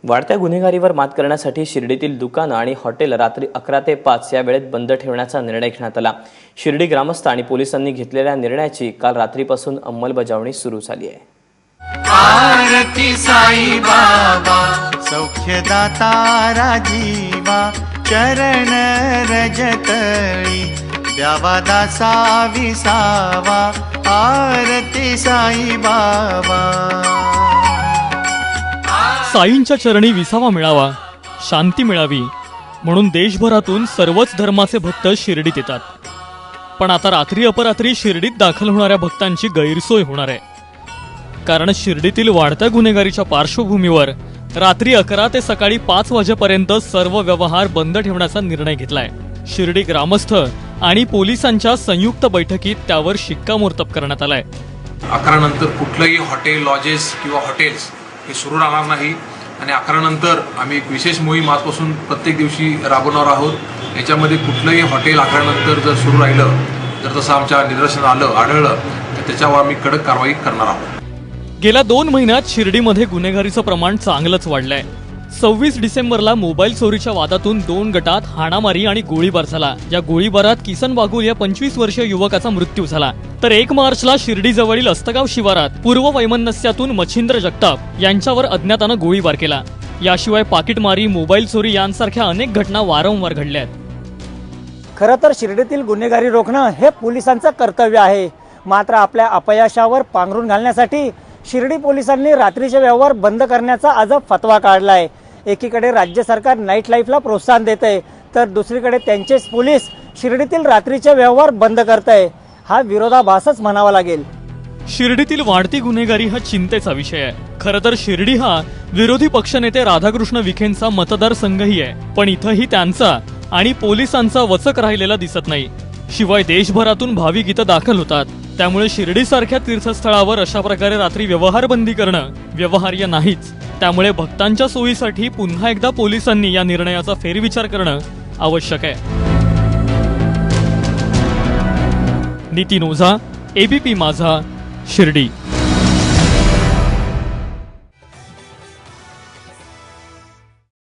वाढत्या गुन्हेगारीवर मात करण्यासाठी शिर्डीतील दुकानं आणि हॉटेल रात्री 11 ते 5 या वेळेत बंद ठेवण्याचा निर्णय घेण्यात आला। शिर्डी ग्रामस्थ आणि पोलिसांनी घेतलेल्या निर्णयाची काल रात्रीपासून अंमलबजावणी सुरू झाली आहे। आरती साई बाबा सौख्यदाता राजीवा चरण रजतळी द्यावा दासा विसावा आरती साई बाबा। साईंच्या चरणी विसावा मिळावा, शांती मिळावी म्हणून देशभरातून सर्वच धर्माचे भक्त शिर्डीत येतात। पण आता रात्री अपरात्री शिर्डीत दाखल होणाऱ्या भक्तांची गैरसोय होणार आहे, कारण शिर्डीतील वाढत्या गुन्हेगारीच्या पार्श्वभूमीवर रात्री 11 ते सकाळी 5 वाजेपर्यंत सर्व व्यवहार बंद ठेवण्याचा निर्णय घेतलाय। शिर्डी ग्रामस्थ आणि पोलिसांच्या संयुक्त बैठकीत त्यावर शिक्कामोर्तब करण्यात आलाय। 11 नंतर कुठलंही हॉटेल, लॉजेस किंवा हॉटेल्स हे सुरू राहणार नाही आणि 11 नंतर आम्ही एक विशेष मोहीम आजपासून प्रत्येक दिवशी राबवणार आहोत। याच्यामध्ये कुठलंही हॉटेल 11 नंतर जर सुरू राहिलं, जर तसं आमच्या निदर्शनास आढळलं तर त्याच्यावर आम्ही कडक कारवाई करणार आहोत। गेल्या 2 महिन्यात शिर्डीमध्ये गुन्हेगारीचं प्रमाण चांगलंच वाढलंय। 26 डिसेंबरला मोबाईल चोरीच्या वादातून 2 गटात हाणामारी आणि गोळीबार झाला। या गोळीबारात किसन बागुल या 25 वर्षीय युवकाचा मृत्यू झाला। तर 1 मार्चला शिर्डीजवळील अस्तगाव शिवारात पूर्व वैमनस्यातून मच्छिंद्र जगताप यांच्यावर अज्ञातानं गोळीबार केला। याशिवाय पाकिटमारी, मोबाईल चोरी यांसारख्या अनेक घटना वारंवार घडल्या आहेत। खरं तर शिर्डीतील गुन्हेगारी रोखणं हे पोलिसांचं कर्तव्य आहे, मात्र आपल्या अपयशावर पांघरून घालण्यासाठी शिर्डी पोलिसांनी रात्रीचे व्यवहार बंद करण्याचा अजब फतवा काढलाय। एकीकडे राज्य सरकार नाईट लाईफला प्रोत्साहन देते, तर दुसरीकडे त्यांचेच पोलीस शिर्डीतील रात्रीचे व्यवहार बंद करताय। हा विरोधाभासच म्हणावा लागेल। शिर्डीतील वाढती गुन्हेगारी हा चिंतेचा विषय आहे। खरं तर शिर्डी हा विरोधी पक्षनेते राधाकृष्ण विखेंचा मतदारसंघही आहे, पण इथंही त्यांचा आणि पोलिसांचा वचक राहिलेला दिसत नाही। शिवाय देशभरातून भाविक इथं दाखल होतात, त्यामुळे शिर्डीसारख्या तीर्थस्थळावर अशा प्रकारे रात्री व्यवहार बंदी करणं व्यवहार्य नाहीच। त्यामुळे भक्तांच्या सोयीसाठी पुन्हा एकदा पोलिसांनी या निर्णयाचा फेरविचार करणं आवश्यक आहे। नितीन ओझा, ABP माझा, शिर्डी।